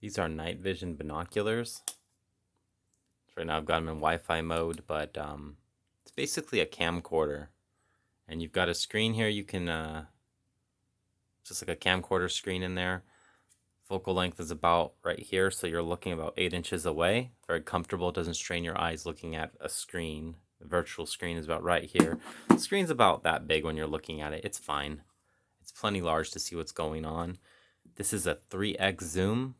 These are night vision binoculars. So right now I've got them in Wi-Fi mode, but it's basically a camcorder. And you've got a screen here. You can, just like a camcorder screen in there. Focal length is about right here, so you're looking about 8 inches away. Very comfortable, it doesn't strain your eyes looking at a screen. The virtual screen is about right here. The screen's about that big when you're looking at it. It's fine. It's plenty large to see what's going on. This is a 3x zoom,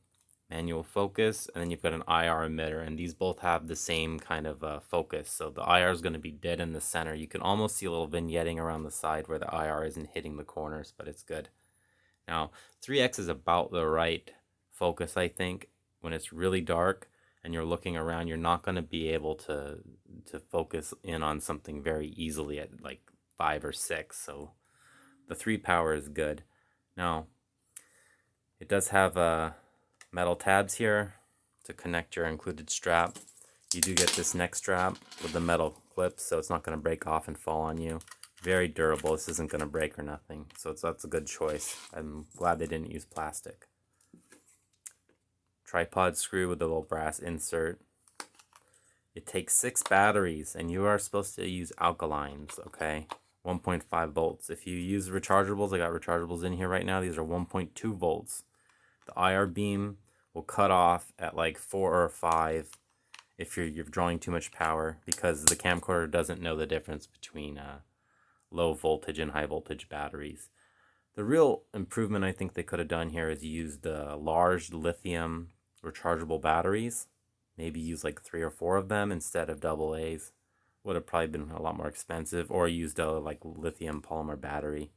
manual focus, and then you've got an IR emitter, and these both have the same kind of focus. So the IR is going to be dead in the center. You can almost see a little vignetting around the side where the IR isn't hitting the corners, but it's good. Now, 3x is about the right focus, I think. When it's really dark and you're looking around, you're not going to be able to focus in on something very easily at like 5 or 6. So the 3 power is good. Now, it does have metal tabs here to connect your included strap. You do get this neck strap with the metal clips, so it's not going to break off and fall on you. Very durable. This isn't going to break or nothing, so that's a good choice. I'm glad they didn't use plastic. Tripod screw with a little brass insert. It takes 6 batteries, and you are supposed to use alkalines, okay? 1.5 volts. If you use rechargeables, I got rechargeables in here right now. These are 1.2 volts. The IR beam will cut off at like 4 or 5 if you're drawing too much power, because the camcorder doesn't know the difference between low voltage and high voltage batteries. The real improvement I think they could have done here is use the large lithium rechargeable batteries. Maybe use like 3 or 4 of them instead of AA's. Would have probably been a lot more expensive, or used a like lithium polymer battery.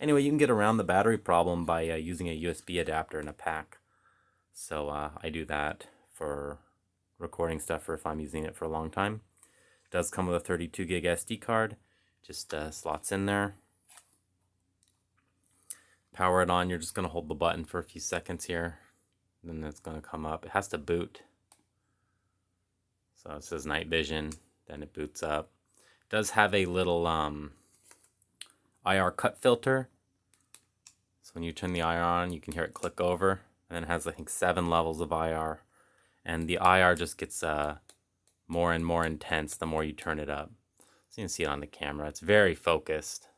Anyway, you can get around the battery problem by using a USB adapter in a pack. So I do that for recording stuff, or if I'm using it for a long time. It does come with a 32 gig SD card. Just slots in there. Power it on. You're just going to hold the button for a few seconds here. Then it's going to come up. It has to boot. So it says night vision. Then it boots up. It does have a little IR cut filter. So when you turn the IR on, you can hear it click over. And then it has, I think, 7 levels of IR. And the IR just gets more and more intense the more you turn it up. So you can see it on the camera. It's very focused.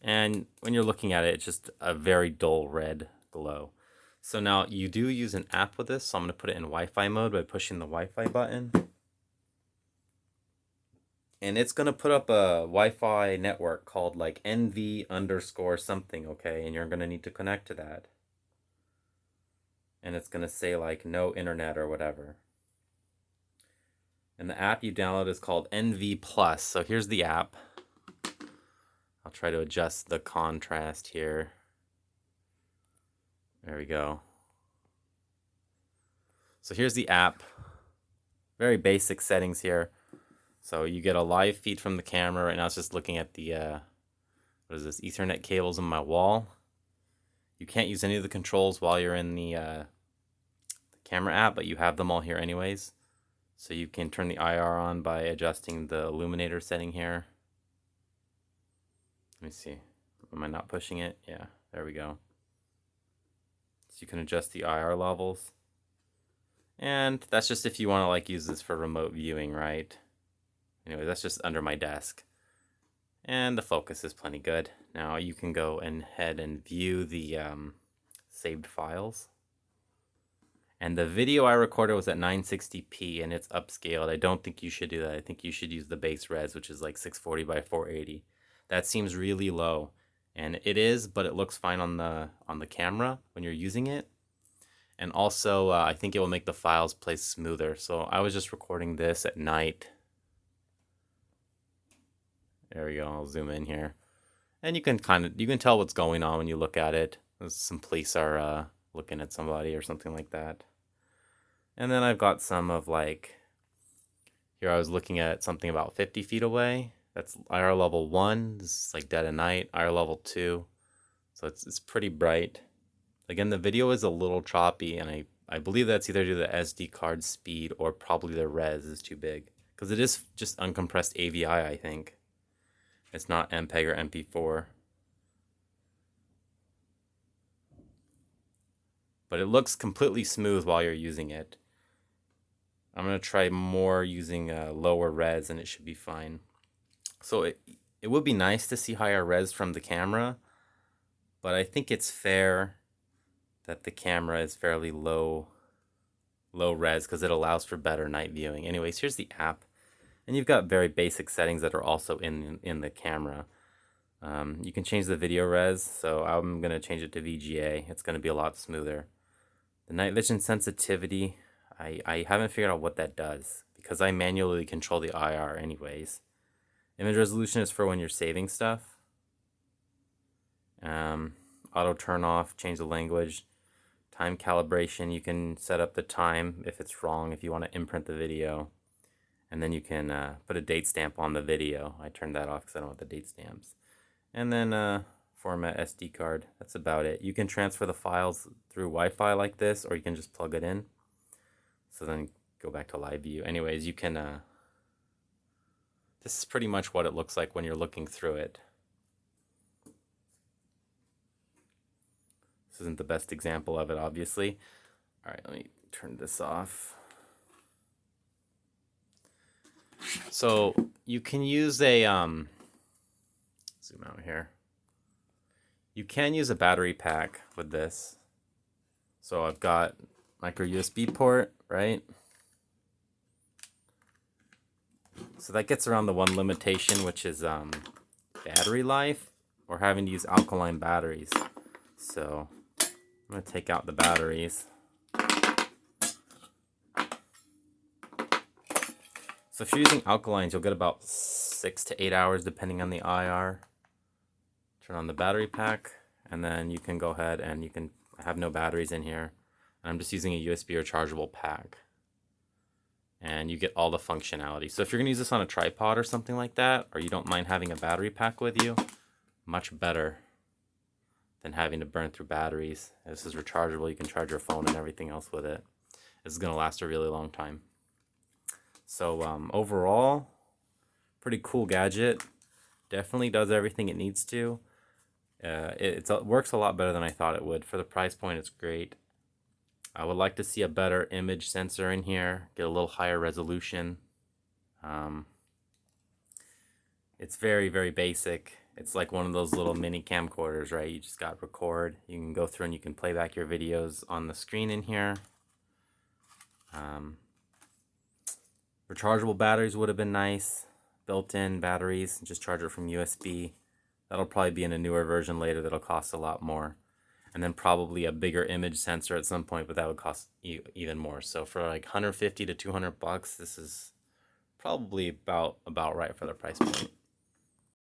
And when you're looking at it, it's just a very dull red glow. So now you do use an app with this. So I'm going to put it in Wi-Fi mode by pushing the Wi-Fi button. And it's going to put up a Wi-Fi network called like NV underscore something, okay? And you're going to need to connect to that. And it's going to say like no internet or whatever. And the app you download is called NV Plus. So here's the app. I'll try to adjust the contrast here. There we go. So here's the app. Very basic settings here. So you get a live feed from the camera. Right now it's just looking at the, what is this, Ethernet cables on my wall. You can't use any of the controls while you're in the camera app, but you have them all here anyways. So you can turn the IR on by adjusting the illuminator setting here. Let me see. Am I not pushing it? Yeah, there we go. So you can adjust the IR levels. And that's just if you want to like use this for remote viewing, right? Anyway, that's just under my desk. And the focus is plenty good. Now you can go ahead and view the saved files. And the video I recorded was at 960p and it's upscaled. I don't think you should do that. I think you should use the base res, which is like 640 by 480. That seems really low. And it is, but it looks fine on the camera when you're using it. And also, I think it will make the files play smoother. So I was just recording this at night. There we go. I'll zoom in here. And you can tell what's going on when you look at it. Some police are looking at somebody or something like that. And then I've got some of like, here I was looking at something about 50 feet away. That's IR level 1. This is like dead of night. IR level 2. So it's pretty bright. Again, the video is a little choppy, and I believe that's either due to the SD card speed or probably the res is too big. Because it is just uncompressed AVI, I think. It's not MPEG or MP4. but it looks completely smooth while you're using it. I'm going to try more using lower res and it should be fine. So it would be nice to see higher res from the camera, but I think it's fair that the camera is fairly low res because it allows for better night viewing. Anyways, here's the app, and you've got very basic settings that are also in the camera. You can change the video res, so I'm going to change it to VGA. It's going to be a lot smoother. The night vision sensitivity, I haven't figured out what that does because I manually control the IR anyways. Image resolution is for when you're saving stuff. Auto turn off, change the language. Time calibration, you can set up the time if it's wrong, if you want to imprint the video. And then you can put a date stamp on the video. I turned that off because I don't want the date stamps. And then format SD card. That's about it. You can transfer the files through Wi-Fi like this, or you can just plug it in. So then go back to live view. Anyways, you can... this is pretty much what it looks like when you're looking through it. This isn't the best example of it, obviously. All right, let me turn this off. So you can use a zoom out here. You can use a battery pack with this. So I've got micro USB port, right? So that gets around the one limitation, which is battery life or having to use alkaline batteries. So I'm going to take out the batteries. So if you're using alkalines, you'll get about 6 to 8 hours depending on the IR. Turn on the battery pack, and then you can go ahead and you can have no batteries in here. I'm just using a USB rechargeable pack. And you get all the functionality. So if you're going to use this on a tripod or something like that, or you don't mind having a battery pack with you, much better than having to burn through batteries. This is rechargeable. You can charge your phone and everything else with it. This is going to last a really long time. So overall, pretty cool gadget. Definitely does everything it needs to. It works a lot better than I thought it would. For the price point, it's great. I would like to see a better image sensor in here, get a little higher resolution. It's very, very basic. It's like one of those little mini camcorders, right? You just got record. You can go through and you can play back your videos on the screen in here. Rechargeable batteries would have been nice. Built-in batteries, just charge it from USB. That'll probably be in a newer version later that'll cost a lot more. And then probably a bigger image sensor at some point, but that would cost you even more. So for like 150 to 200 bucks, this is probably about right for the price point.